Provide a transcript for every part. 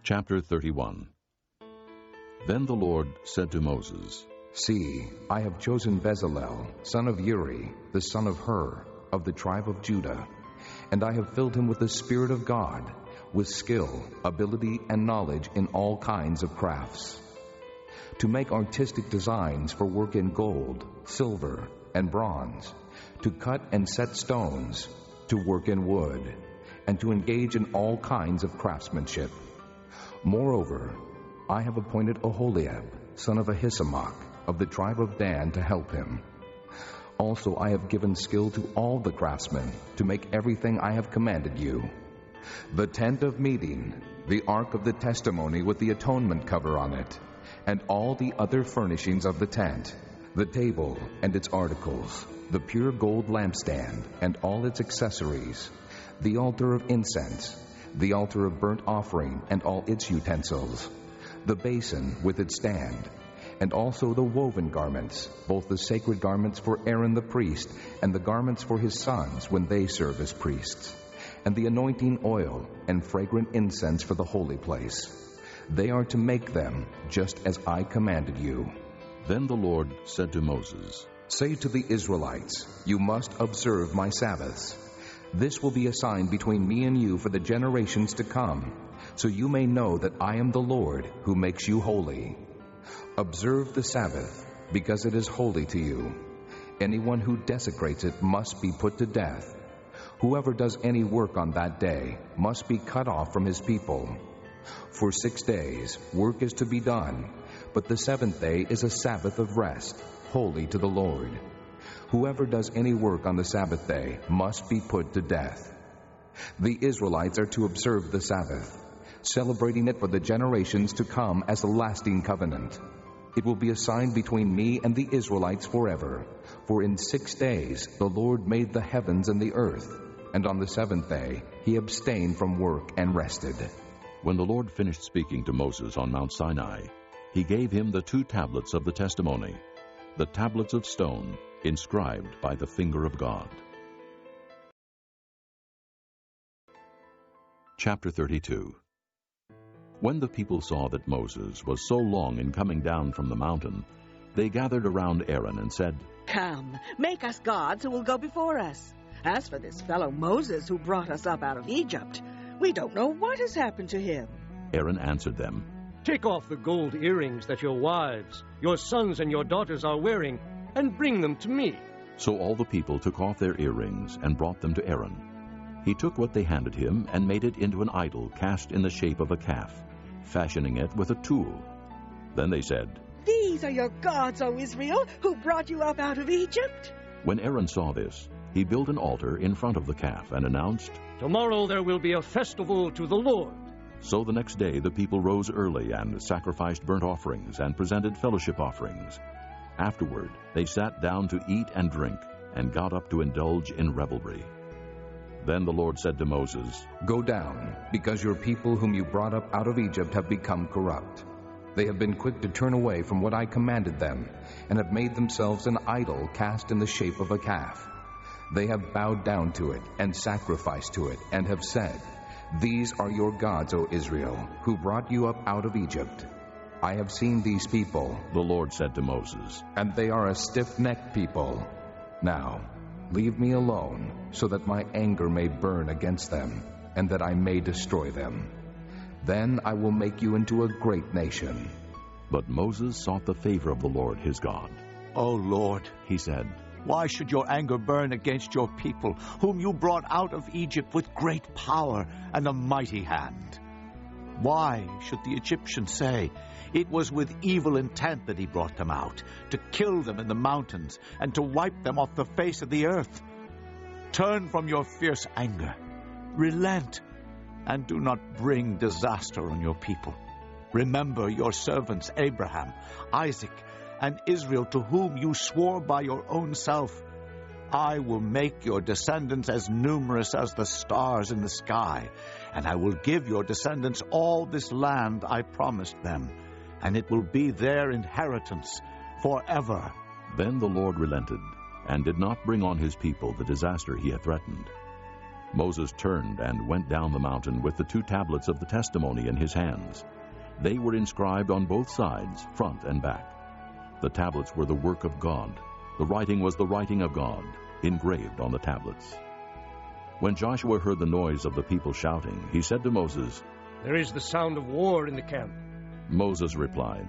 Chapter 31. Then the Lord said to Moses, See, I have chosen Bezalel, son of Uri, the son of Hur, of the tribe of Judah, and I have filled him with the Spirit of God, with skill, ability, and knowledge in all kinds of crafts, to make artistic designs for work in gold, silver, and bronze, to cut and set stones, to work in wood, and to engage in all kinds of craftsmanship. Moreover, I have appointed Oholiab, son of Ahisamach, of the tribe of Dan, to help him. Also I have given skill to all the craftsmen to make everything I have commanded you: the tent of meeting, the ark of the testimony with the atonement cover on it, and all the other furnishings of the tent, the table and its articles, the pure gold lampstand and all its accessories, the altar of incense, the altar of burnt offering and all its utensils, the basin with its stand, and also the woven garments, both the sacred garments for Aaron the priest and the garments for his sons when they serve as priests, and the anointing oil and fragrant incense for the holy place. They are to make them just as I commanded you. Then the Lord said to Moses, Say to the Israelites, You must observe my Sabbaths. This will be a sign between me and you for the generations to come, so you may know that I am the Lord who makes you holy. Observe the Sabbath, because it is holy to you. Anyone who desecrates it must be put to death. Whoever does any work on that day must be cut off from his people. For 6 days work is to be done, but the seventh day is a Sabbath of rest, holy to the Lord. Whoever does any work on the Sabbath day must be put to death. The Israelites are to observe the Sabbath, celebrating it for the generations to come as a lasting covenant. It will be a sign between me and the Israelites forever. For in 6 days the Lord made the heavens and the earth, and on the seventh day he abstained from work and rested. When the Lord finished speaking to Moses on Mount Sinai, he gave him the 2 tablets of the testimony, the tablets of stone, inscribed by the finger of God. Chapter 32. When the people saw that Moses was so long in coming down from the mountain, they gathered around Aaron and said, Come, make us gods who will go before us. As for this fellow Moses who brought us up out of Egypt, we don't know what has happened to him. Aaron answered them, Take off the gold earrings that your wives, your sons and your daughters are wearing, and bring them to me. So all the people took off their earrings and brought them to Aaron. He took what they handed him and made it into an idol cast in the shape of a calf, fashioning it with a tool. Then they said, These are your gods, O Israel, who brought you up out of Egypt. When Aaron saw this, he built an altar in front of the calf and announced, Tomorrow there will be a festival to the Lord. So the next day the people rose early and sacrificed burnt offerings and presented fellowship offerings. Afterward they sat down to eat and drink and got up to indulge in revelry. Then the Lord said to Moses, Go down, because your people whom you brought up out of Egypt have become corrupt. They have been quick to turn away from what I commanded them, and have made themselves an idol cast in the shape of a calf. They have bowed down to it and sacrificed to it, and have said, These are your gods, O Israel, who brought you up out of Egypt. I have seen these people, the Lord said to Moses, and they are a stiff-necked people. Now, leave me alone, so that my anger may burn against them, and that I may destroy them. Then I will make you into a great nation. But Moses sought the favor of the Lord his God. O Lord, he said, why should your anger burn against your people, whom you brought out of Egypt with great power and a mighty hand? Why should the Egyptians say, It was with evil intent that he brought them out, to kill them in the mountains and to wipe them off the face of the earth? Turn from your fierce anger, relent, and do not bring disaster on your people. Remember your servants Abraham, Isaac, and Israel, to whom you swore by your own self, I will make your descendants as numerous as the stars in the sky, and I will give your descendants all this land I promised them, and it will be their inheritance forever. Then the Lord relented, and did not bring on his people the disaster he had threatened. Moses turned and went down the mountain with the 2 tablets of the testimony in his hands. They were inscribed on both sides, front and back. The tablets were the work of God. The writing was the writing of God, engraved on the tablets. When Joshua heard the noise of the people shouting, he said to Moses, "There is the sound of war in the camp." Moses replied,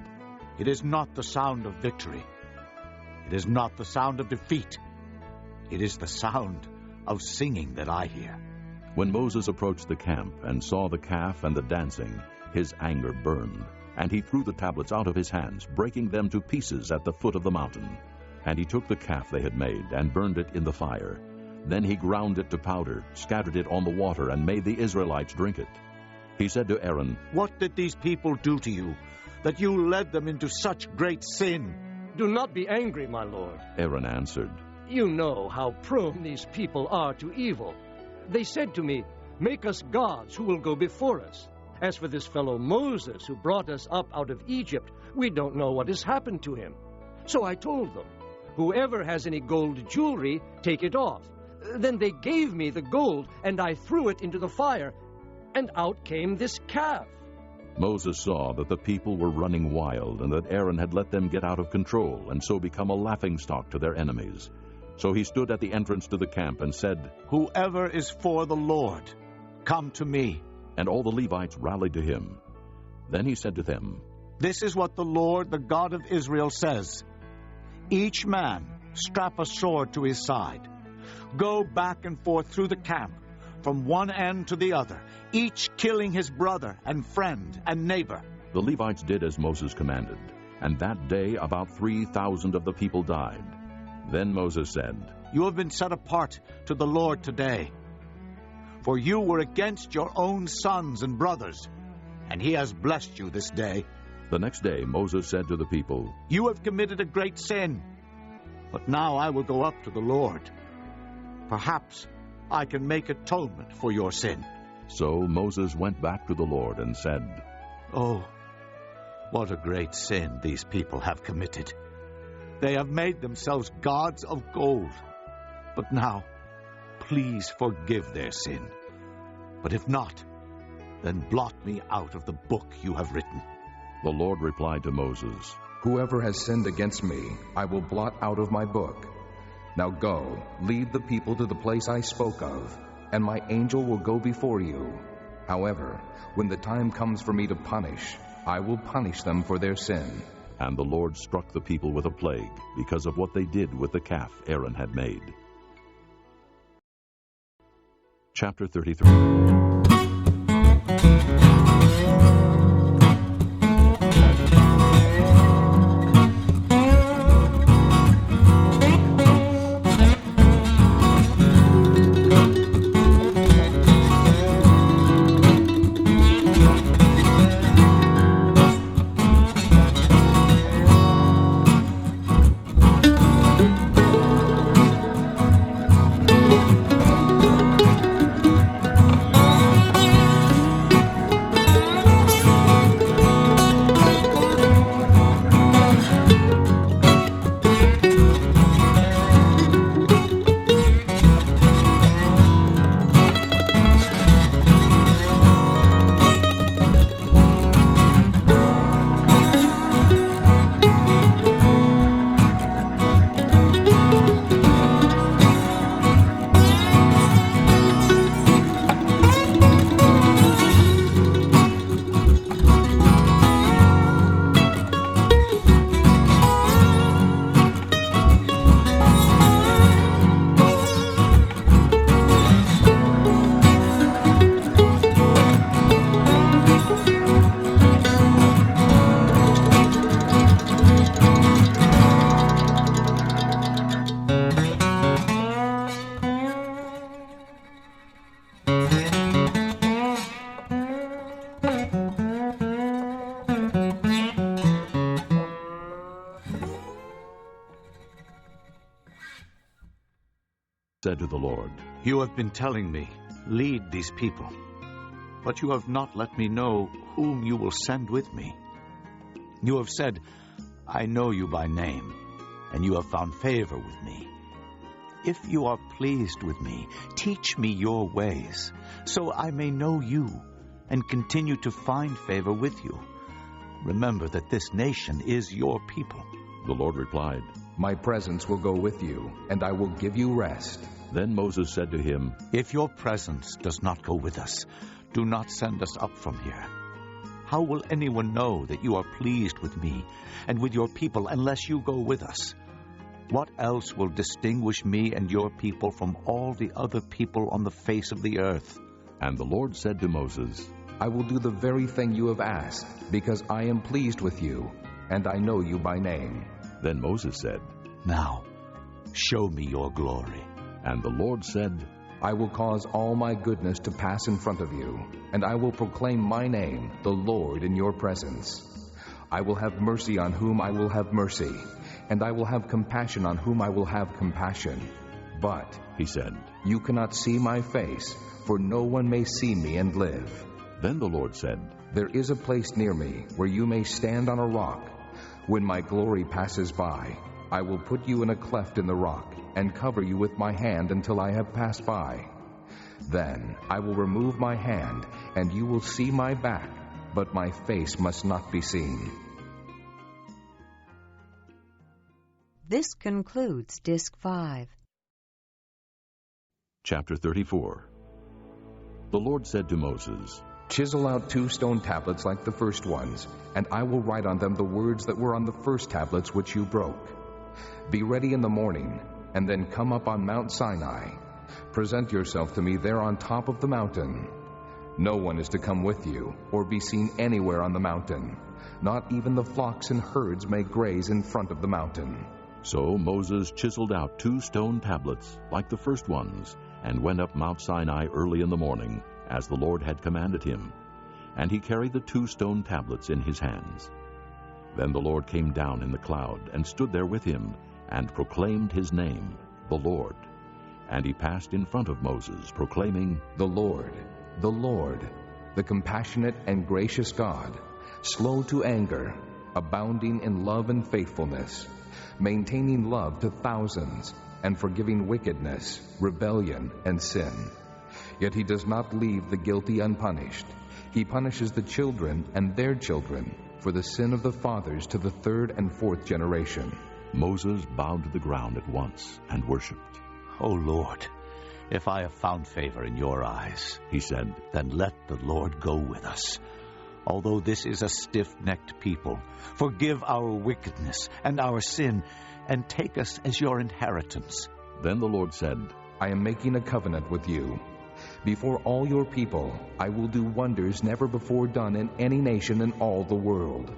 It is not the sound of victory. It is not the sound of defeat. It is the sound of singing that I hear. When Moses approached the camp and saw the calf and the dancing, his anger burned, and he threw the tablets out of his hands, breaking them to pieces at the foot of the mountain. And he took the calf they had made and burned it in the fire. Then he ground it to powder, scattered it on the water, and made the Israelites drink it. He said to Aaron, What did these people do to you, that you led them into such great sin? "Do not be angry, my lord." Aaron answered, You know how prone these people are to evil. They said to me, "Make us gods who will go before us." As for this fellow Moses who brought us up out of Egypt, we don't know what has happened to him. So I told them, "Whoever has any gold jewelry, take it off." Then they gave me the gold, and I threw it into the fire, and out came this calf. Moses saw that the people were running wild, and that Aaron had let them get out of control, and so become a laughingstock to their enemies. So he stood at the entrance to the camp and said, Whoever is for the Lord, come to me. And all the Levites rallied to him. Then he said to them, This is what the Lord, the God of Israel, says. Each man strap a sword to his side. Go back and forth through the camp, from one end to the other, each killing his brother and friend and neighbor. The Levites did as Moses commanded, and that day about 3,000 of the people died. Then Moses said, You have been set apart to the Lord today, for you were against your own sons and brothers, and he has blessed you this day. The next day Moses said to the people, You have committed a great sin, but now I will go up to the Lord. Perhaps I can make atonement for your sin. So Moses went back to the Lord and said, Oh, what a great sin these people have committed. They have made themselves gods of gold. But now, please forgive their sin. But if not, then blot me out of the book you have written. The Lord replied to Moses, Whoever has sinned against me, I will blot out of my book. Now go, lead the people to the place I spoke of, and my angel will go before you. However, when the time comes for me to punish, I will punish them for their sin. And the Lord struck the people with a plague because of what they did with the calf Aaron had made. Chapter 33. Said to the Lord, You have been telling me, lead these people, but you have not let me know whom you will send with me. You have said, I know you by name, and you have found favor with me. If you are pleased with me, teach me your ways, so I may know you and continue to find favor with you. Remember that this nation is your people." The Lord replied, "My presence will go with you, and I will give you rest." Then Moses said to him, "If your presence does not go with us, do not send us up from here. How will anyone know that you are pleased with me and with your people unless you go with us? What else will distinguish me and your people from all the other people on the face of the earth?" And the Lord said to Moses, "I will do the very thing you have asked, because I am pleased with you, and I know you by name." Then Moses said, "Now, show me your glory." And the Lord said, "I will cause all my goodness to pass in front of you, and I will proclaim my name, the Lord, in your presence. I will have mercy on whom I will have mercy, and I will have compassion on whom I will have compassion. But," he said, "you cannot see my face, for no one may see me and live." Then the Lord said, "There is a place near me where you may stand on a rock. When my glory passes by, I will put you in a cleft in the rock and cover you with my hand until I have passed by. Then I will remove my hand, and you will see my back, but my face must not be seen." This concludes Disc 5. Chapter 34. The Lord said to Moses, "Chisel out 2 stone tablets like the first ones, and I will write on them the words that were on the first tablets which you broke. Be ready in the morning, and then come up on Mount Sinai. Present yourself to me there on top of the mountain. No one is to come with you, or be seen anywhere on the mountain. Not even the flocks and herds may graze in front of the mountain." So Moses chiseled out 2 stone tablets, like the first ones, and went up Mount Sinai early in the morning, as the Lord had commanded him. And he carried the 2 stone tablets in his hands. Then the Lord came down in the cloud, and stood there with him, and proclaimed his name, the Lord. And he passed in front of Moses, proclaiming, The Lord, the compassionate and gracious God, slow to anger, abounding in love and faithfulness, maintaining love to thousands, and forgiving wickedness, rebellion, and sin. Yet he does not leave the guilty unpunished. He punishes the children and their children for the sin of the fathers to the 3rd and 4th generation." Moses bowed to the ground at once and worshipped. "O Lord, if I have found favor in your eyes," he said, "then let the Lord go with us. Although this is a stiff-necked people, forgive our wickedness and our sin, and take us as your inheritance." Then the Lord said, "I am making a covenant with you. Before all your people, I will do wonders never before done in any nation in all the world.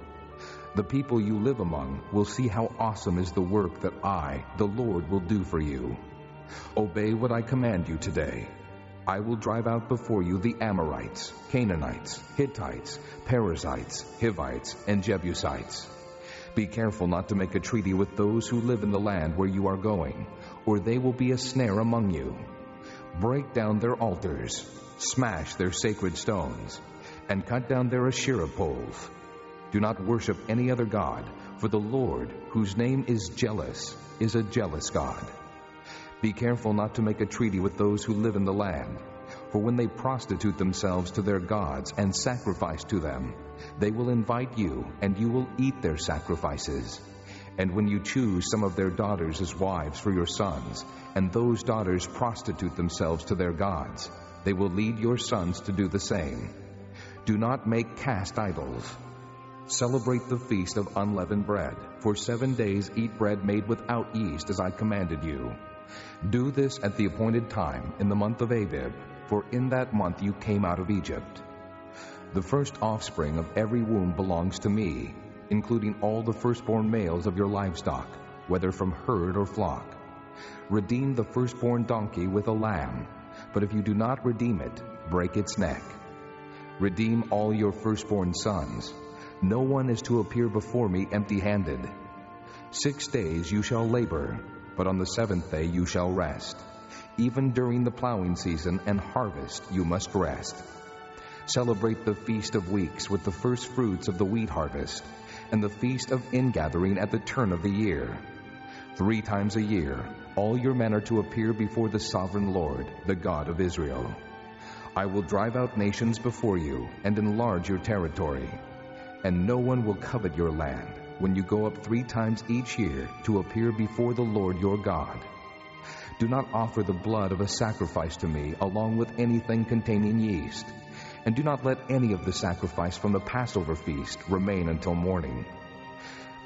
The people you live among will see how awesome is the work that I, the Lord, will do for you. Obey what I command you today. I will drive out before you the Amorites, Canaanites, Hittites, Perizzites, Hivites, and Jebusites. Be careful not to make a treaty with those who live in the land where you are going, or they will be a snare among you. Break down their altars, smash their sacred stones, and cut down their Asherah poles. Do not worship any other god, for the Lord, whose name is jealous, is a jealous God. Be careful not to make a treaty with those who live in the land, for when they prostitute themselves to their gods and sacrifice to them, they will invite you, and you will eat their sacrifices. And when you choose some of their daughters as wives for your sons, and those daughters prostitute themselves to their gods, they will lead your sons to do the same. Do not make cast idols. Celebrate the feast of unleavened bread. For 7 days eat bread made without yeast, as I commanded you. Do this at the appointed time in the month of Abib, for in that month you came out of Egypt. The first offspring of every womb belongs to me, including all the firstborn males of your livestock, whether from herd or flock. Redeem the firstborn donkey with a lamb, but if you do not redeem it, break its neck. Redeem all your firstborn sons. No one is to appear before me empty-handed. 6 days you shall labor, but on the 7th day you shall rest. Even during the plowing season and harvest you must rest. Celebrate the Feast of Weeks with the first fruits of the wheat harvest, and the Feast of Ingathering at the turn of the year. 3 times a year, all your men are to appear before the sovereign Lord, the God of Israel. I will drive out nations before you and enlarge your territory, and no one will covet your land when you go up 3 times each year to appear before the Lord your God. Do not offer the blood of a sacrifice to me along with anything containing yeast, and do not let any of the sacrifice from the Passover feast remain until morning.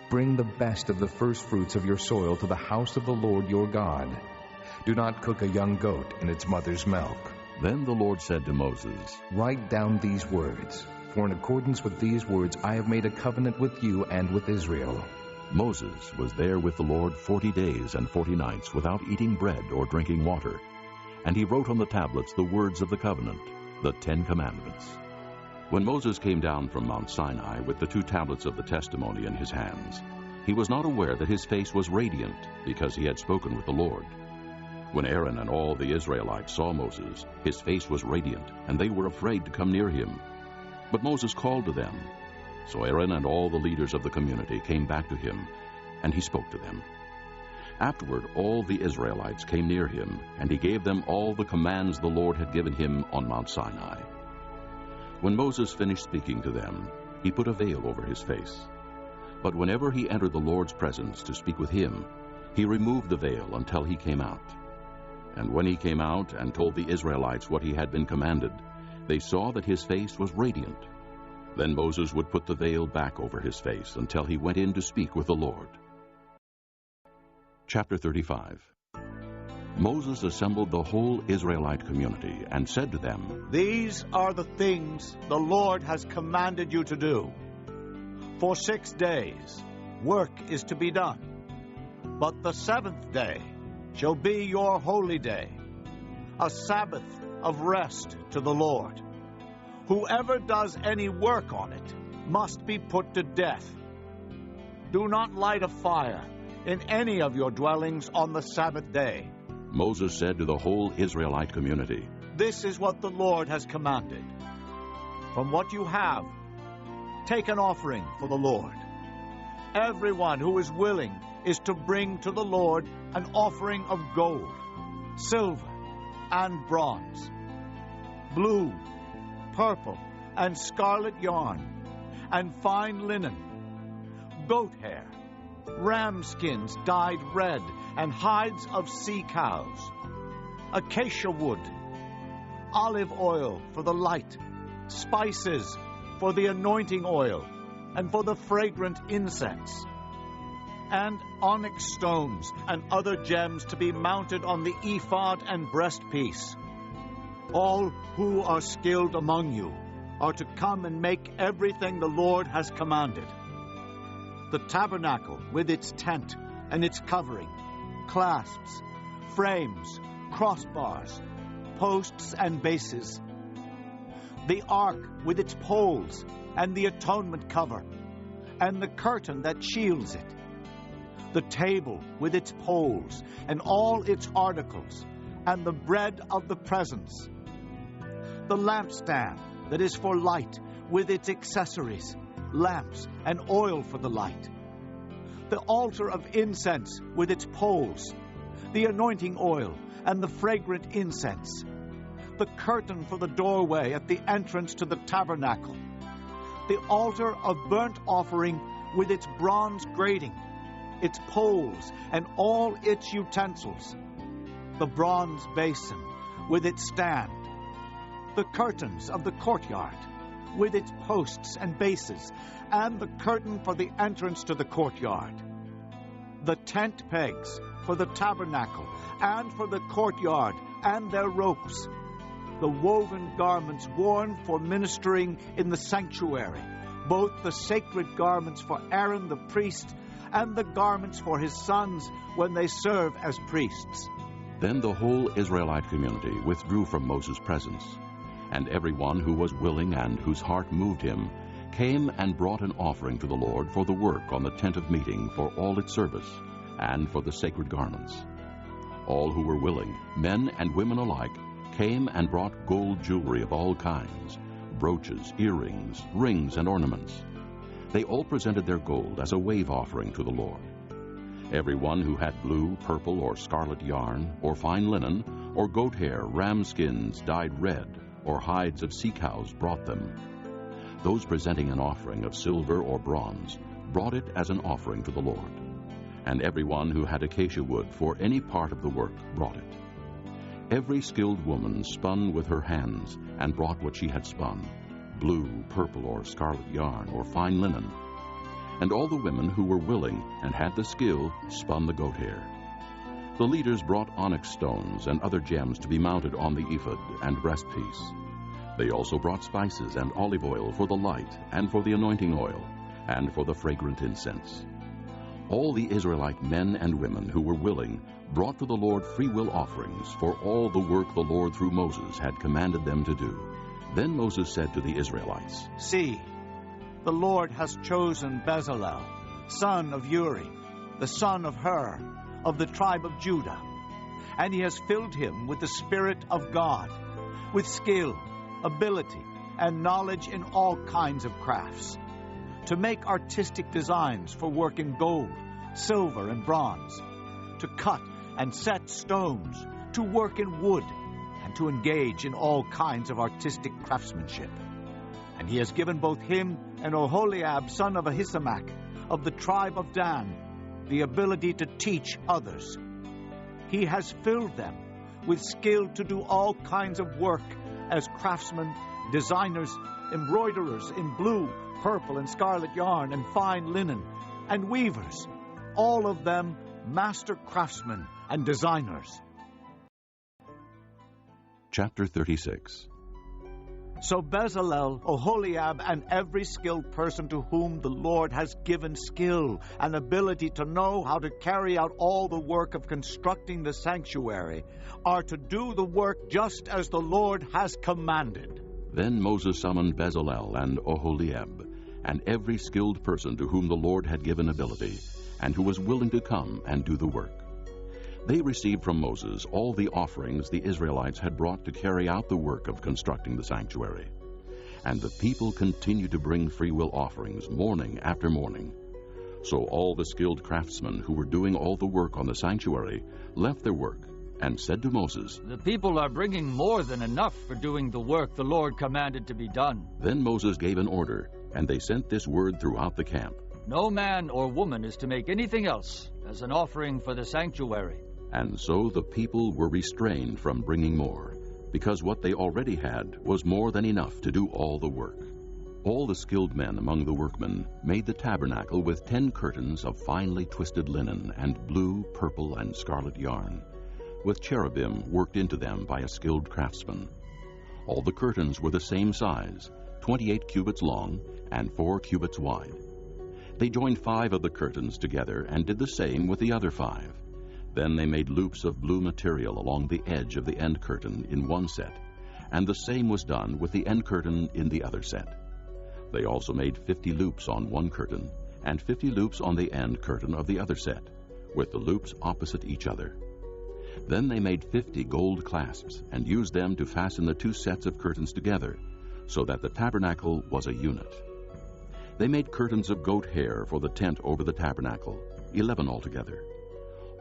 Bring the best of the first fruits of your soil to the house of the Lord your God. Do not cook a young goat in its mother's milk. Then the Lord said to Moses, Write down these words, for in accordance with these words I have made a covenant with you and with Israel. Moses was there with the Lord 40 days and 40 nights without eating bread or drinking water. And he wrote on the tablets the words of the covenant, the 10 Commandments. When Moses came down from Mount Sinai with the 2 tablets of the testimony in his hands, he was not aware that his face was radiant, because he had spoken with the Lord. When Aaron and all the Israelites saw Moses, his face was radiant, and they were afraid to come near him. But Moses called to them. So Aaron and all the leaders of the community came back to him, and he spoke to them. Afterward, all the Israelites came near him, and he gave them all the commands the Lord had given him on Mount Sinai. When Moses finished speaking to them, he put a veil over his face. But whenever he entered the Lord's presence to speak with him, he removed the veil until he came out. And when he came out and told the Israelites what he had been commanded, they saw that his face was radiant. Then Moses would put the veil back over his face until he went in to speak with the Lord. Chapter 35. Moses assembled the whole Israelite community and said to them, These are the things the Lord has commanded you to do. For 6 days work is to be done, but the 7th day shall be your holy day, a Sabbath of rest to the Lord. Whoever does any work on it must be put to death. Do not light a fire in any of your dwellings on the Sabbath day. Moses said to the whole Israelite community, This is what the Lord has commanded. From what you have, take an offering for the Lord. Everyone who is willing is to bring to the Lord an offering of gold, silver, and bronze, blue, purple, and scarlet yarn, and fine linen, goat hair, ram skins dyed red, and hides of sea cows, acacia wood, olive oil for the light, spices for the anointing oil, and for the fragrant incense, and onyx stones and other gems to be mounted on the ephod and breastpiece. All who are skilled among you are to come and make everything the Lord has commanded. The tabernacle with its tent and its covering, clasps, frames, crossbars, posts and bases, the ark with its poles and the atonement cover, and the curtain that shields it, the table with its poles and all its articles, and the bread of the presence, the lampstand that is for light with its accessories, lamps and oil for the light, the altar of incense with its poles, the anointing oil and the fragrant incense, the curtain for the doorway at the entrance to the tabernacle, the altar of burnt offering with its bronze grating, its poles and all its utensils, the bronze basin with its stand, the curtains of the courtyard with its posts and bases, and the curtain for the entrance to the courtyard, the tent pegs for the tabernacle and for the courtyard and their ropes, the woven garments worn for ministering in the sanctuary, both the sacred garments for Aaron the priest and the garments for his sons when they serve as priests. Then the whole Israelite community withdrew from Moses' presence, and everyone who was willing and whose heart moved him came and brought an offering to the Lord for the work on the tent of meeting for all its service, and for the sacred garments. All who were willing, men and women alike, came and brought gold jewelry of all kinds, brooches, earrings, rings, and ornaments. They all presented their gold as a wave offering to the Lord. Everyone who had blue, purple, or scarlet yarn, or fine linen, or goat hair, ram skins dyed red, or hides of sea cows brought them. Those presenting an offering of silver or bronze brought it as an offering to the Lord. And everyone who had acacia wood for any part of the work brought it. Every skilled woman spun with her hands and brought what she had spun, blue, purple, or scarlet yarn, or fine linen. And all the women who were willing and had the skill spun the goat hair. The leaders brought onyx stones and other gems to be mounted on the ephod and breastpiece. They also brought spices and olive oil for the light, and for the anointing oil, and for the fragrant incense. All the Israelite men and women who were willing brought to the Lord freewill offerings for all the work the Lord through Moses had commanded them to do. Then Moses said to the Israelites, See, the Lord has chosen Bezalel, son of Uri, the son of Hur, of the tribe of Judah, and he has filled him with the Spirit of God, with skill, ability, and knowledge in all kinds of crafts, to make artistic designs for work in gold, silver, and bronze, to cut and set stones, to work in wood, and to engage in all kinds of artistic craftsmanship. And he has given both him and Oholiab, son of Ahisamach, of the tribe of Dan, the ability to teach others. He has filled them with skill to do all kinds of work as craftsmen, designers, embroiderers in blue, purple, and scarlet yarn, and fine linen, and weavers, all of them master craftsmen and designers. Chapter 36. So Bezalel, Oholiab, and every skilled person to whom the Lord has given skill and ability to know how to carry out all the work of constructing the sanctuary are to do the work just as the Lord has commanded. Then Moses summoned Bezalel and Oholiab, and every skilled person to whom the Lord had given ability, and who was willing to come and do the work. They received from Moses all the offerings the Israelites had brought to carry out the work of constructing the sanctuary. And the people continued to bring freewill offerings morning after morning. So all the skilled craftsmen who were doing all the work on the sanctuary left their work and said to Moses, The people are bringing more than enough for doing the work the Lord commanded to be done. Then Moses gave an order, and they sent this word throughout the camp. No man or woman is to make anything else as an offering for the sanctuary. And so the people were restrained from bringing more, because what they already had was more than enough to do all the work. All the skilled men among the workmen made the tabernacle with 10 curtains of finely twisted linen and blue, purple, and scarlet yarn, with cherubim worked into them by a skilled craftsman. All the curtains were the same size, 28 cubits long and 4 cubits wide. They joined 5 of the curtains together and did the same with the other 5. Then they made loops of blue material along the edge of the end curtain in one set, and the same was done with the end curtain in the other set. They also made 50 loops on one curtain, and 50 loops on the end curtain of the other set, with the loops opposite each other. Then they made 50 gold clasps, and used them to fasten the 2 sets of curtains together, so that the tabernacle was a unit. They made curtains of goat hair for the tent over the tabernacle, 11 altogether.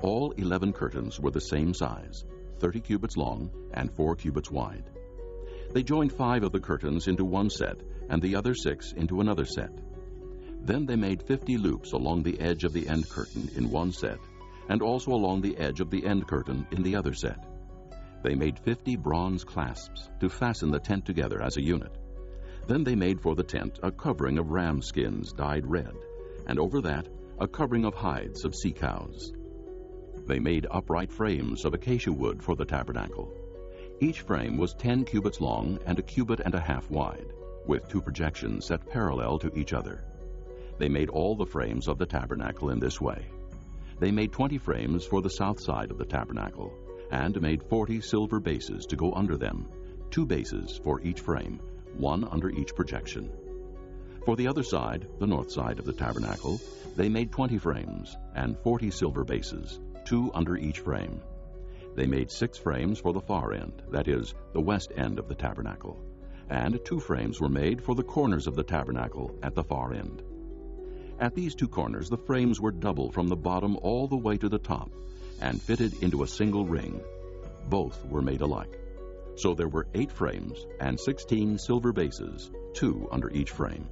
All 11 curtains were the same size, 30 cubits long and 4 cubits wide. They joined 5 of the curtains into one set, and the other 6 into another set. Then they made 50 loops along the edge of the end curtain in one set, and also along the edge of the end curtain in the other set. They made 50 bronze clasps to fasten the tent together as a unit. Then they made for the tent a covering of ram skins dyed red, and over that a covering of hides of sea cows. They made upright frames of acacia wood for the tabernacle. Each frame was 10 cubits long and 1.5 cubits wide, with 2 projections set parallel to each other. They made all the frames of the tabernacle in this way. They made 20 frames for the south side of the tabernacle, and made 40 silver bases to go under them, 2 bases for each frame, 1 under each projection. For the other side, the north side of the tabernacle, they made 20 frames and 40 silver bases, 2 under each frame. They made 6 frames for the far end, that is, the west end of the tabernacle, and 2 frames were made for the corners of the tabernacle at the far end. At these two corners the frames were double from the bottom all the way to the top, and fitted into a single ring. Both were made alike. So there were 8 frames and 16 silver bases, 2 under each frame.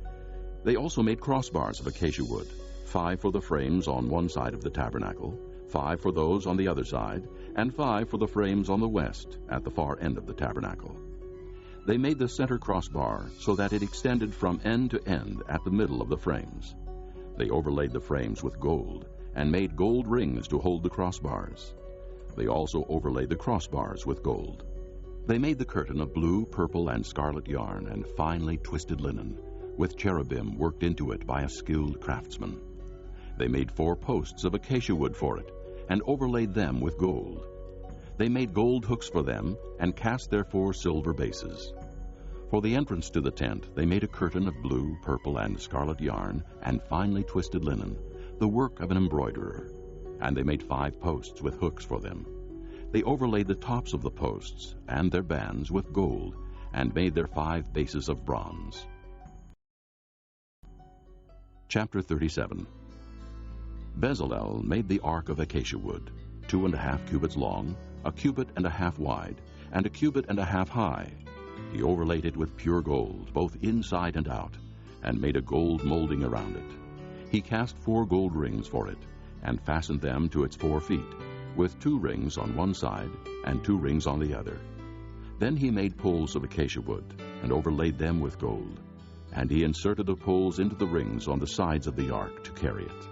They also made crossbars of acacia wood, 5 for the frames on one side of the tabernacle, 5 for those on the other side, and 5 for the frames on the west, at the far end of the tabernacle. They made the center crossbar so that it extended from end to end at the middle of the frames. They overlaid the frames with gold, and made gold rings to hold the crossbars. They also overlaid the crossbars with gold. They made the curtain of blue, purple, and scarlet yarn and finely twisted linen, with cherubim worked into it by a skilled craftsman. They made 4 posts of acacia wood for it, and overlaid them with gold. They made gold hooks for them, and cast their 4 silver bases. For the entrance to the tent, they made a curtain of blue, purple, and scarlet yarn and finely twisted linen, the work of an embroiderer. And they made 5 posts with hooks for them. They overlaid the tops of the posts and their bands with gold, and made their 5 bases of bronze. Chapter 37. Bezalel made the ark of acacia wood, 2½ cubits long, 1 cubit and a half wide, and 1 cubit and a half high. He overlaid it with pure gold, both inside and out, and made a gold molding around it. He cast 4 gold rings for it, and fastened them to its 4 feet, with 2 rings on one side and 2 rings on the other. Then he made poles of acacia wood, and overlaid them with gold. And he inserted the poles into the rings on the sides of the ark to carry it.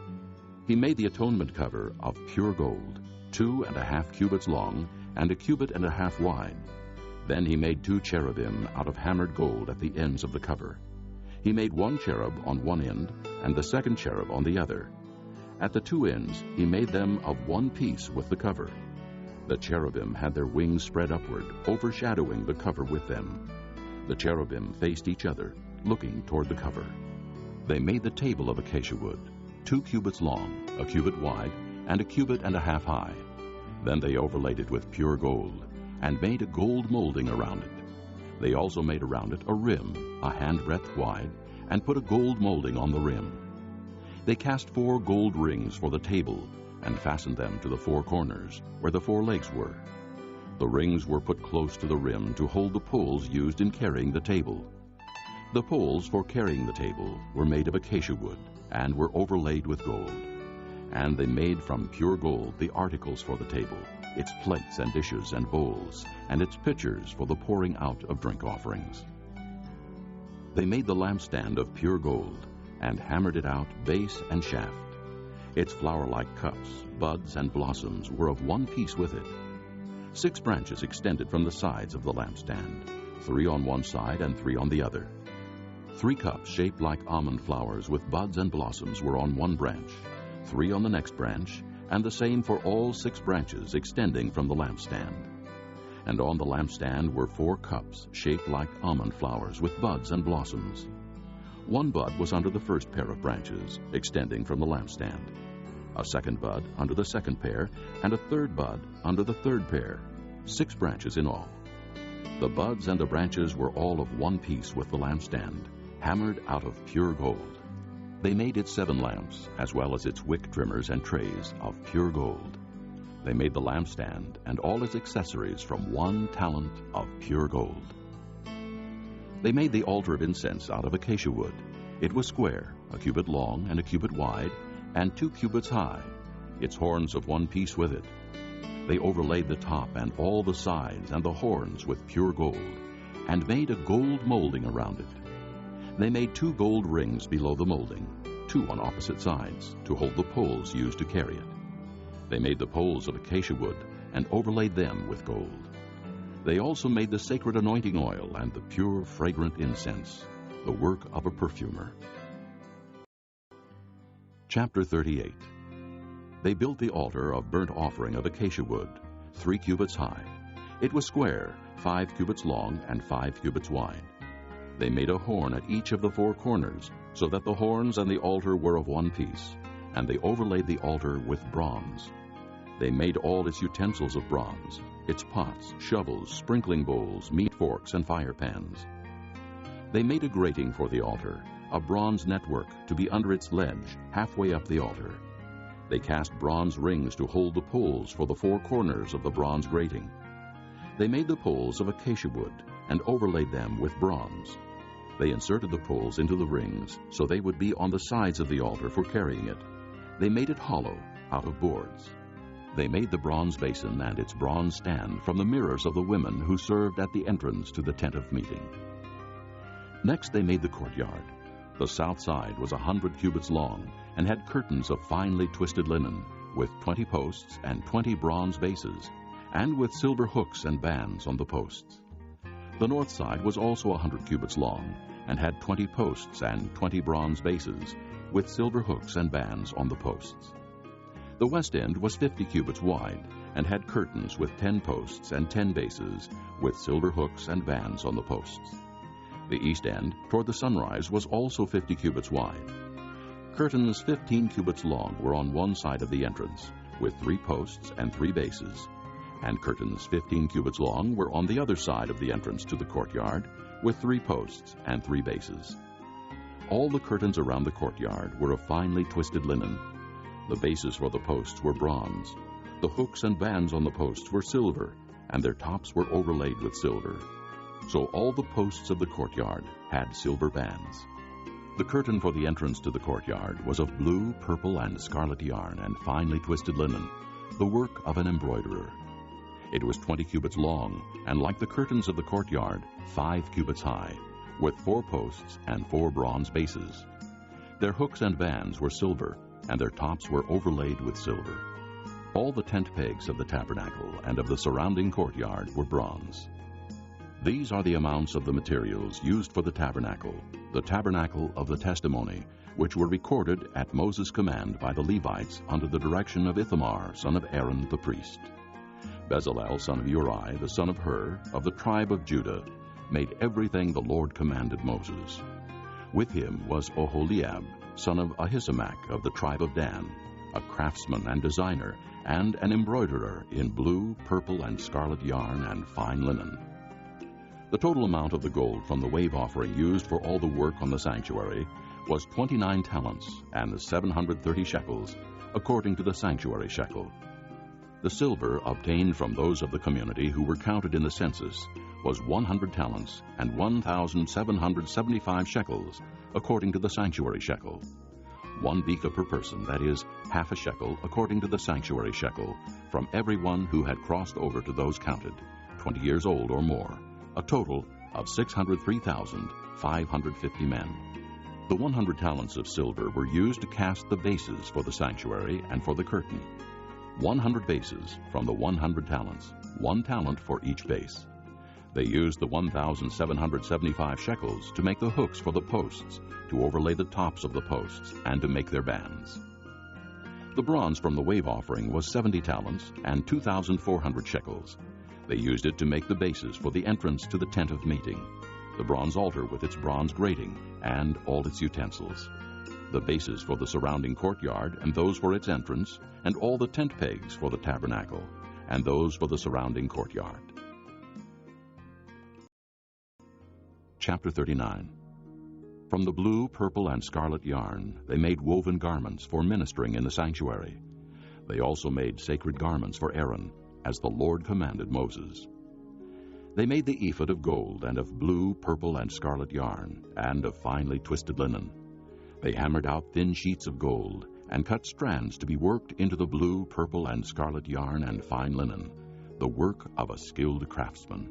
He made the atonement cover of pure gold, 2½ cubits long, and 1 cubit and a half wide. Then he made 2 cherubim out of hammered gold at the ends of the cover. He made 1 cherub on one end, and the second cherub on the other. At the 2 ends he made them of one piece with the cover. The cherubim had their wings spread upward, overshadowing the cover with them. The cherubim faced each other, looking toward the cover. They made the table of acacia wood, 2 cubits long, 1 cubit wide, and 1 cubit and a half high. Then they overlaid it with pure gold, and made a gold molding around it. They also made around it a rim, a handbreadth wide, and put a gold molding on the rim. They cast 4 gold rings for the table, and fastened them to the 4 corners, where the 4 legs were. The rings were put close to the rim to hold the poles used in carrying the table. The poles for carrying the table were made of acacia wood, and were overlaid with gold. And they made from pure gold the articles for the table, its plates and dishes and bowls, and its pitchers for the pouring out of drink offerings. They made the lampstand of pure gold, and hammered it out base and shaft. Its flower-like cups, buds, and blossoms were of one piece with it. 6 branches extended from the sides of the lampstand, 3 on one side and 3 on the other. 3 cups shaped like almond flowers with buds and blossoms were on one branch, 3 on the next branch, and the same for all 6 branches extending from the lampstand. And on the lampstand were 4 cups shaped like almond flowers with buds and blossoms. 1 bud was under the first pair of branches, extending from the lampstand, a 2nd bud under the 2nd pair, and a 3rd bud under the 3rd pair, 6 branches in all. The buds and the branches were all of one piece with the lampstand, hammered out of pure gold. They made its 7 lamps, as well as its wick trimmers and trays, of pure gold. They made the lampstand and all its accessories from 1 talent of pure gold. They made the altar of incense out of acacia wood. It was square, 1 cubit long and 1 cubit wide, and 2 cubits high, its horns of one piece with it. They overlaid the top and all the sides and the horns with pure gold, and made a gold molding around it. They made 2 gold rings below the molding, 2 on opposite sides, to hold the poles used to carry it. They made the poles of acacia wood, and overlaid them with gold. They also made the sacred anointing oil and the pure, fragrant incense, the work of a perfumer. Chapter 38. They built the altar of burnt offering of acacia wood, 3 cubits high. It was square, 5 cubits long and 5 cubits wide. They made a horn at each of the 4 corners, so that the horns and the altar were of one piece, and they overlaid the altar with bronze. They made all its utensils of bronze, its pots, shovels, sprinkling bowls, meat forks, and fire pans. They made a grating for the altar, a bronze network to be under its ledge halfway up the altar. They cast bronze rings to hold the poles for the four corners of the bronze grating. They made the poles of acacia wood and overlaid them with bronze. They inserted the poles into the rings so they would be on the sides of the altar for carrying it. They made it hollow out of boards. They made the bronze basin and its bronze stand from the mirrors of the women who served at the entrance to the tent of meeting. Next they made the courtyard. The south side was 100 cubits long and had curtains of finely twisted linen, with 20 posts and 20 bronze bases, and with silver hooks and bands on the posts. The north side was also 100 cubits long, and had 20 posts and 20 bronze bases, with silver hooks and bands on the posts. The west end was 50 cubits wide, and had curtains with 10 posts and 10 bases, with silver hooks and bands on the posts. The east end, toward the sunrise, was also 50 cubits wide. Curtains 15 cubits long were on one side of the entrance, with 3 posts and 3 bases, and curtains 15 cubits long were on the other side of the entrance to the courtyard, with 3 posts and 3 bases. All the curtains around the courtyard were of finely twisted linen. The bases for the posts were bronze. The hooks and bands on the posts were silver, and their tops were overlaid with silver. So all the posts of the courtyard had silver bands. The curtain for the entrance to the courtyard was of blue, purple, and scarlet yarn and finely twisted linen, the work of an embroiderer. It was 20 cubits long, and like the curtains of the courtyard, 5 cubits high, with 4 posts and 4 bronze bases. Their hooks and bands were silver, and their tops were overlaid with silver. All the tent pegs of the tabernacle and of the surrounding courtyard were bronze. These are the amounts of the materials used for the tabernacle of the testimony, which were recorded at Moses' command by the Levites under the direction of Ithamar, son of Aaron the priest. Bezalel, son of Uri, the son of Hur, of the tribe of Judah, made everything the Lord commanded Moses. With him was Oholiab, son of Ahisamach, of the tribe of Dan, a craftsman and designer, and an embroiderer in blue, purple, and scarlet yarn and fine linen. The total amount of the gold from the wave offering used for all the work on the sanctuary was 29 talents and 730 shekels, according to the sanctuary shekel. The silver obtained from those of the community who were counted in the census was 100 talents and 1,775 shekels, according to the sanctuary shekel. 1 beka per person, that is, half a shekel, according to the sanctuary shekel, from everyone who had crossed over to those counted, 20 years old or more, a total of 603,550 men. The 100 talents of silver were used to cast the bases for the sanctuary and for the curtain. 100 bases from the 100 talents, 1 talent for each base. They used the 1,775 shekels to make the hooks for the posts, to overlay the tops of the posts, and to make their bands. The bronze from the wave offering was 70 talents and 2,400 shekels. They used it to make the bases for the entrance to the tent of meeting, the bronze altar with its bronze grating and all its utensils, the bases for the surrounding courtyard and those for its entrance, and all the tent pegs for the tabernacle, and those for the surrounding courtyard. Chapter 39. From the blue, purple, and scarlet yarn they made woven garments for ministering in the sanctuary. They also made sacred garments for Aaron, as the Lord commanded Moses. They made the ephod of gold and of blue, purple, and scarlet yarn, and of finely twisted linen. They hammered out thin sheets of gold, and cut strands to be worked into the blue, purple, and scarlet yarn and fine linen, the work of a skilled craftsman.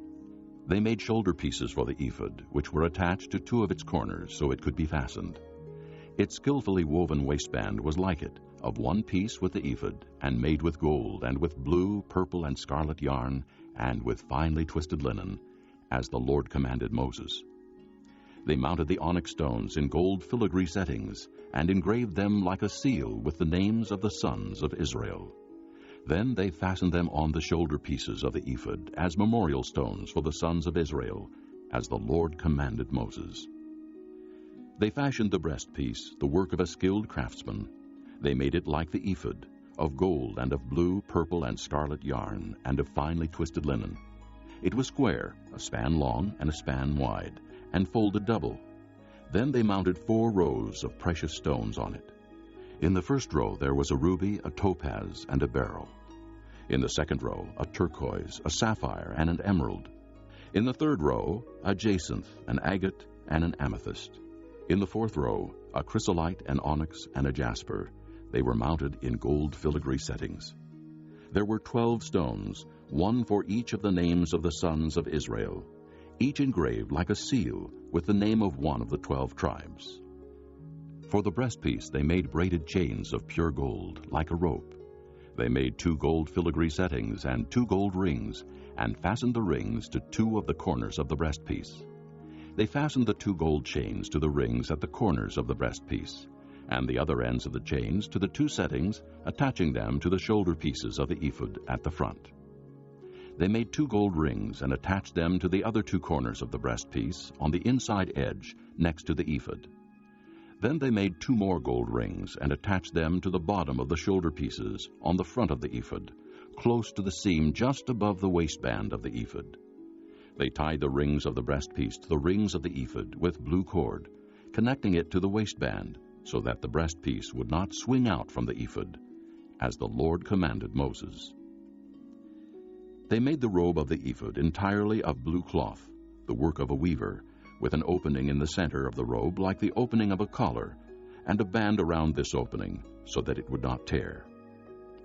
They made shoulder pieces for the ephod, which were attached to 2 of its corners so it could be fastened. Its skillfully woven waistband was like it, of 1 piece with the ephod, and made with gold, and with blue, purple, and scarlet yarn, and with finely twisted linen, as the Lord commanded Moses. They mounted the onyx stones in gold filigree settings, and engraved them like a seal with the names of the sons of Israel. Then they fastened them on the shoulder pieces of the ephod as memorial stones for the sons of Israel, as the Lord commanded Moses. They fashioned the breastpiece, the work of a skilled craftsman. They made it like the ephod, of gold and of blue, purple, and scarlet yarn, and of finely twisted linen. It was square, a span long and a span wide, and folded double. Then they mounted 4 rows of precious stones on it. In the first row there was a ruby, a topaz, and a beryl. In the second row, a turquoise, a sapphire, and an emerald. In the third row, a jacinth, an agate, and an amethyst. In the fourth row, a chrysolite, an onyx, and a jasper. They were mounted in gold filigree settings. There were 12 stones, one for each of the names of the sons of Israel, each engraved like a seal with the name of one of the 12 tribes. For the breastpiece they made braided chains of pure gold, like a rope. They made 2 gold filigree settings and 2 gold rings, and fastened the rings to 2 of the corners of the breastpiece. They fastened the 2 gold chains to the rings at the corners of the breastpiece, and the other ends of the chains to the 2 settings, attaching them to the shoulder pieces of the ephod at the front. They made 2 gold rings and attached them to the other 2 corners of the breastpiece on the inside edge next to the ephod. Then they made 2 more gold rings and attached them to the bottom of the shoulder pieces on the front of the ephod, close to the seam just above the waistband of the ephod. They tied the rings of the breastpiece to the rings of the ephod with blue cord, connecting it to the waistband, so that the breastpiece would not swing out from the ephod, as the Lord commanded Moses. They made the robe of the ephod entirely of blue cloth, the work of a weaver, with an opening in the center of the robe like the opening of a collar, and a band around this opening, so that it would not tear.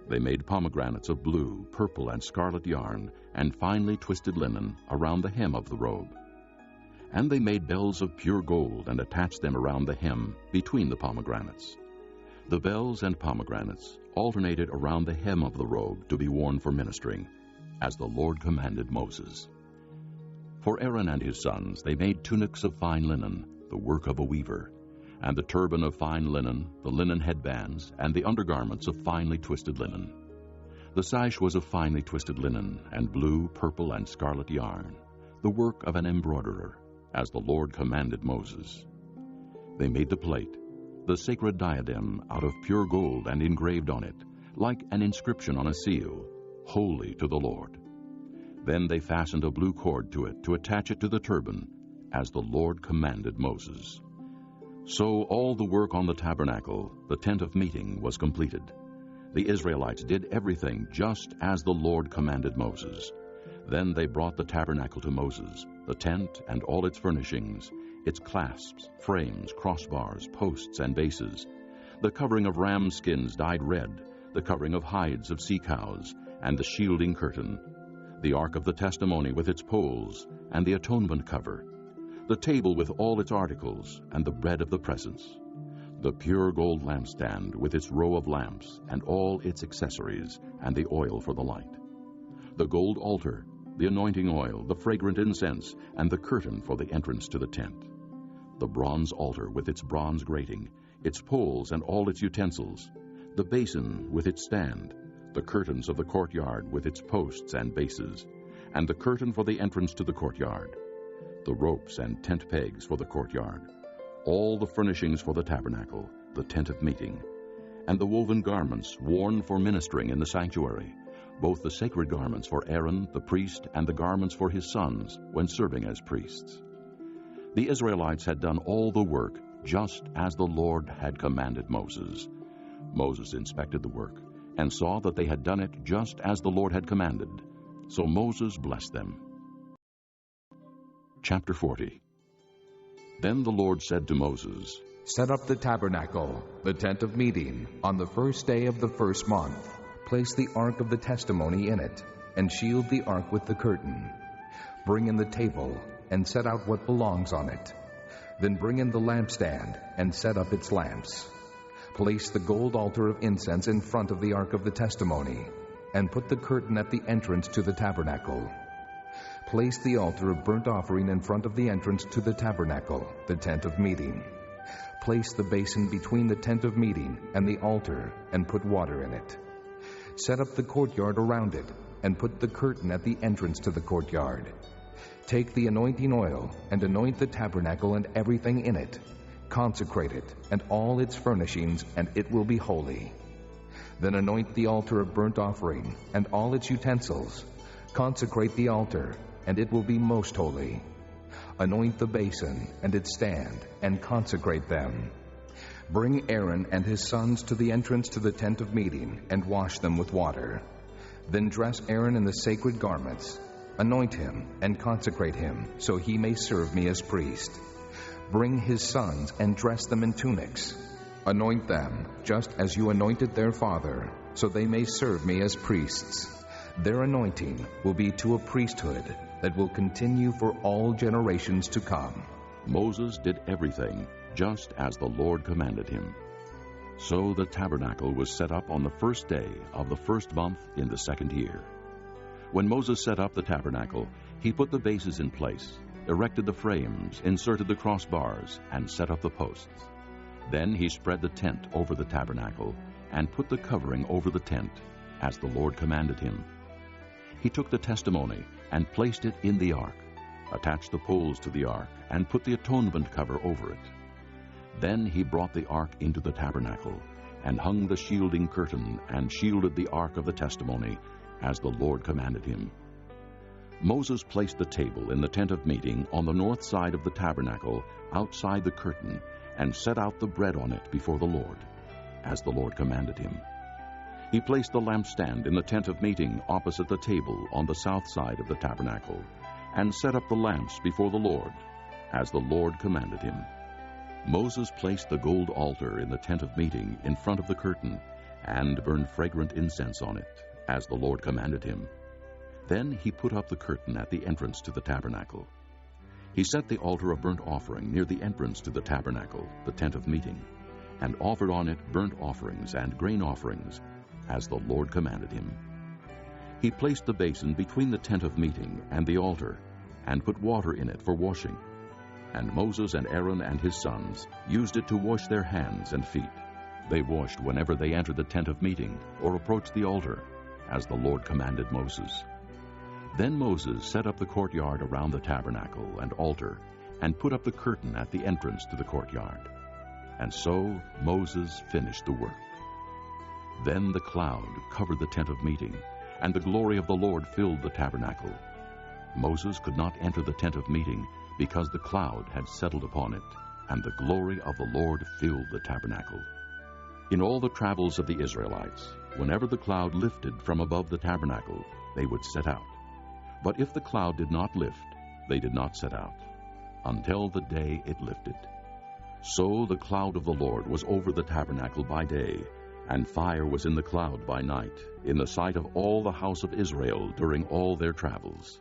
They made pomegranates of blue, purple, and scarlet yarn, and finely twisted linen around the hem of the robe. And they made bells of pure gold and attached them around the hem between the pomegranates. The bells and pomegranates alternated around the hem of the robe to be worn for ministering, as the Lord commanded Moses. For Aaron and his sons they made tunics of fine linen, the work of a weaver, and the turban of fine linen, the linen headbands, and the undergarments of finely twisted linen. The sash was of finely twisted linen, and blue, purple, and scarlet yarn, the work of an embroiderer, as the Lord commanded Moses. They made the plate, the sacred diadem, out of pure gold and engraved on it, like an inscription on a seal, "Holy to the Lord." Then they fastened a blue cord to it to attach it to the turban, as the Lord commanded Moses. So all the work on the tabernacle, the tent of meeting, was completed. The Israelites did everything just as the Lord commanded Moses. Then they brought the tabernacle to Moses, the tent and all its furnishings, its clasps, frames, crossbars, posts, and bases, the covering of ram skins dyed red, the covering of hides of sea cows, and the shielding curtain, the ark of the testimony with its poles, and the atonement cover, the table with all its articles, and the bread of the presence, the pure gold lampstand with its row of lamps, and all its accessories, and the oil for the light, the gold altar, the anointing oil, the fragrant incense, and the curtain for the entrance to the tent, the bronze altar with its bronze grating, its poles and all its utensils, the basin with its stand, the curtains of the courtyard with its posts and bases, and the curtain for the entrance to the courtyard, the ropes and tent pegs for the courtyard, all the furnishings for the tabernacle, the tent of meeting, and the woven garments worn for ministering in the sanctuary, both the sacred garments for Aaron the priest and the garments for his sons when serving as priests. The Israelites had done all the work just as the Lord had commanded Moses. Moses inspected the work and saw that they had done it just as the Lord had commanded. So Moses blessed them. Chapter 40. Then the Lord said to Moses, "Set up the tabernacle, the tent of meeting, on the first day of the first month. Place the ark of the testimony in it, and shield the ark with the curtain. Bring in the table, and set out what belongs on it. Then bring in the lampstand, and set up its lamps. Place the gold altar of incense in front of the ark of the testimony, and put the curtain at the entrance to the tabernacle. Place the altar of burnt offering in front of the entrance to the tabernacle, the tent of meeting. Place the basin between the tent of meeting and the altar, and put water in it. Set up the courtyard around it, and put the curtain at the entrance to the courtyard. Take the anointing oil, and anoint the tabernacle and everything in it. Consecrate it, and all its furnishings, and it will be holy. Then anoint the altar of burnt offering, and all its utensils. Consecrate the altar, and it will be most holy. anoint the basin and its stand, and consecrate them. Bring Aaron and his sons to the entrance to the tent of meeting, and wash them with water. Then dress Aaron in the sacred garments. Anoint him and consecrate him, so he may serve me as priest. Bring his sons and dress them in tunics. Anoint them, just as you anointed their father, so they may serve me as priests. Their anointing will be to a priesthood that will continue for all generations to come. Moses did everything just as the Lord commanded him. So the tabernacle was set up on the first day of the first month in the second year. When Moses set up the tabernacle, he put the bases in place, erected the frames, inserted the crossbars, and set up the posts. Then he spread the tent over the tabernacle and put the covering over the tent, as the Lord commanded him. He took the testimony and placed it in the ark, attached the poles to the ark, and put the atonement cover over it. Then he brought the ark into the tabernacle, and hung the shielding curtain, and shielded the ark of the testimony, as the Lord commanded him. Moses placed the table in the tent of meeting on the north side of the tabernacle, outside the curtain, and set out the bread on it before the Lord, as the Lord commanded him. He placed the lampstand in the tent of meeting opposite the table on the south side of the tabernacle, and set up the lamps before the Lord, as the Lord commanded him. Moses placed the gold altar in the tent of meeting in front of the curtain, and burned fragrant incense on it, as the Lord commanded him. Then he put up the curtain at the entrance to the tabernacle. He set the altar of burnt offering near the entrance to the tabernacle, the tent of meeting, and offered on it burnt offerings and grain offerings, as the Lord commanded him. He placed the basin between the tent of meeting and the altar, and put water in it for washing. And Moses and Aaron and his sons used it to wash their hands and feet. They washed whenever they entered the tent of meeting or approached the altar, as the Lord commanded Moses. Then Moses set up the courtyard around the tabernacle and altar, and put up the curtain at the entrance to the courtyard. And so Moses finished the work. Then the cloud covered the tent of meeting, and the glory of the Lord filled the tabernacle. Moses could not enter the tent of meeting, because the cloud had settled upon it, and the glory of the Lord filled the tabernacle. In all the travels of the Israelites, whenever the cloud lifted from above the tabernacle, they would set out. But if the cloud did not lift, they did not set out, until the day it lifted. So the cloud of the Lord was over the tabernacle by day, and fire was in the cloud by night, in the sight of all the house of Israel during all their travels.